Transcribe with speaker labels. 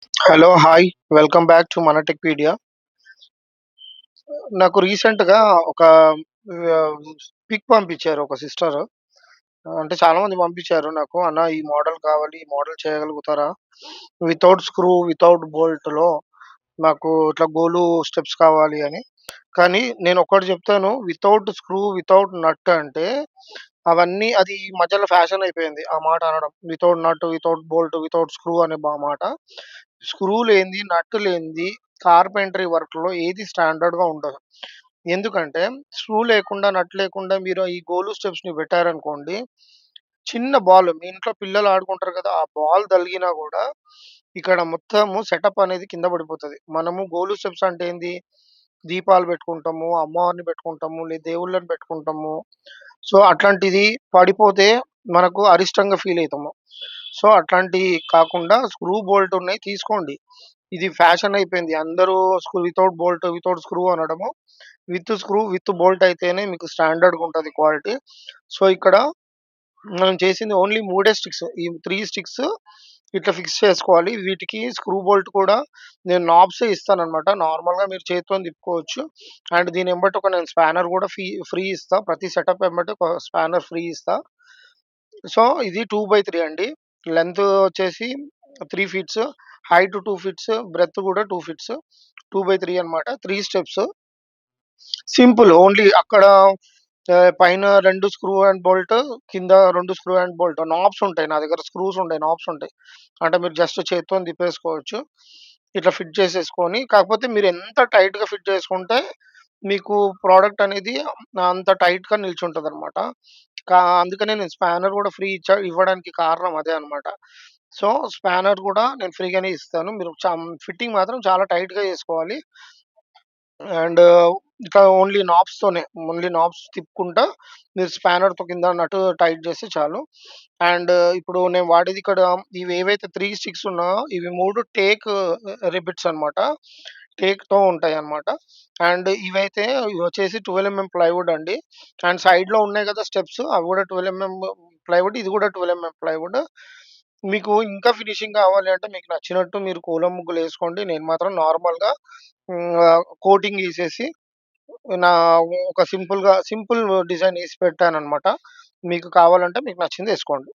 Speaker 1: Hello! Hi. Welcome back to మన Techpedia. నాకు రీసెంట్‌గా ఒక ఆహ్, పిక్ పంపించారు ఒక సిస్టరు. అంటే చాలామంది పంపించారు నాకు. అన్న ఈ మోడల్ కావాలి. ఈ మోడల్ చేయగలుగుతారా? వితౌట్ స్క్రూ, వితౌట్ బోల్ట్‌లో నాకు ఇట్లా గోలు స్టెప్స్ కావాలి అని. కానీ నేనొక్కటి చెప్తాను. వితౌట్ స్క్రూ, వితౌట్ నట్ అంటే అవన్నీ అది ఈ మధ్యలో ఫ్యాషన్ అయిపోయింది. ఆ మాట అనడం. వితౌట్ నట్, వితౌట్ బోల్ట్, వితౌట్ స్క్రూ అనే మాట. స్క్రూ లేనిది, నట్ లేనిది కార్పెంటరీ వర్క్‌లో ఏది స్టాండర్డ్‌గా ఉండదు. ఎందుకంటే స్క్రూ లేకుండా, నట్ లేకుండా మీరు ఈ గోలు స్టెప్స్‌ని పెట్టారనుకోండి, చిన్న బాల్ మీ ఇంట్లో పిల్లలు ఆడుకుంటారు కదా! ఆ బాల్ తగిలినా గూడా ఇక్కడ మొత్తము సెటప్ అనేది కింద పడిపోతది. మనము గోలు స్టెప్స్ అంటే ఏంది? దీపాలు పెట్టుకుంటాము, అమ్మవారిని పెట్టుకుంటాము, దేవుళ్ళని పెట్టుకుంటాము. సో, అట్లాంటిది పడిపోతే మనకు అరిష్టంగా ఫీల్ అయితాము. సో, అట్లాంటియి కాకుండా స్క్రూ, బోల్ట్ ఉన్నాయి తీసుకోండి. ఇది ఫ్యాషన్ అయిపోయింది. అందరూ వితౌట్ బోల్ట్, వితౌట్ స్క్రూ అనడము. విత్ స్క్రూ, విత్ బోల్ట్ అయితేనే మీకు స్టాండర్డ్‌గా ఉంటది క్వాలిటీ. సో, ఇక్కడ మనం చేసింది ఓన్లీ మూడే స్టిక్స్. ఈ 3 స్టిక్స్ ఇట్లా ఫిక్స్ చేసుకోవాలి. వీటికి స్క్రూ బోల్ట్ కూడా నేను నాబ్సే ఇస్తాననమాట. నార్మల్‌గా మీరు చేత్తోని తిప్పుకోవచ్చు. అండ్ దీని ఎంబట ఒక నేను స్పానర్ గూడా ఫ్రీ ఇస్తా. ప్రతి సెటప్ ఎంబట ఒక స్పానర్ ఫ్రీ ఇస్తా. సో, ఇది 2/3 అండి. లెంత్ వచ్చేసి 3 ఫీట్స్, హైట్ 2 ఫీట్స్, బ్రెడ్త్ గూడా 2 ఫీట్స్. 2/3 అన్నమాట. 3 స్టెప్స్. సింపుల్ ఓన్లీ అక్కడ పైన 2 స్క్రూ అండ్ బోల్ట్, కింద 2 స్క్రూ అండ్ బోల్ట్. నాబ్స్ ఉంటాయి. నా దగ్గర స్క్రూస్ ఉంటాయి. నాబ్స్ ఉంటాయి. అంటే మీరు జస్ట్ చేత్తోని తిప్పేసుకోవచ్చు. ఇట్లా ఫిట్ చేసేసుకొని కాకపోతే మీరు ఎంత టైట్‌గా ఫిట్ చేసుకుంటే మీకు ప్రొడక్ట్ అనేది అంత టైట్‌గా నిల్చుంటదనమాట. అందుకనే నేను స్పానర్ గూడా ఫ్రీ ఇవ్వడానికి కారణం అదే అనమాట. సో, స్పానర్ గూడా నేను ఫ్రీగానే ఇస్తాను. మీరు ఫిట్టింగ్ మాత్రం చాలా టైట్‌గా చేసుకోవాలి. అండ్ ఇంకా ఓన్లీ నాబ్స్ తిప్పుకుంటా మీరు స్పానర్‌తో కింద నట్టు టైట్ చేస్తే చాలు. అండ్ ఇప్పుడు నేను వాడేది ఇక్కడ ఇవేవైతే 3 స్టిక్స్ ఉన్నాయో ఇవి 3 టేక్ రిబిట్స్ అన్నమాట. టేక్‌తో ఉంటాయన్నమాట. అండ్ ఇవి వచ్చేసి 12 ప్లైవుడ్ అండి. అండ్ సైడ్‌లో ఉన్నాయి కదా స్టెప్స్ అవి కూడా 12 ప్లైవుడ్. ఇది కూడా 12 ప్లైవుడ్. మీకు ఇంకా ఫినిషింగ్ కావాలి అంటే మీకు నచ్చినట్టు మీరు కోలం ముగ్గులేసుకోండి. నేను మాత్రం నార్మల్‌గా కోటింగ్ ఏసేసి నా ఒక సింపుల్ డిజైన్ ఏసి పెట్టాననమాట. మీకు కావాలంటే మీకు నచ్చింది ఏసుకోండి.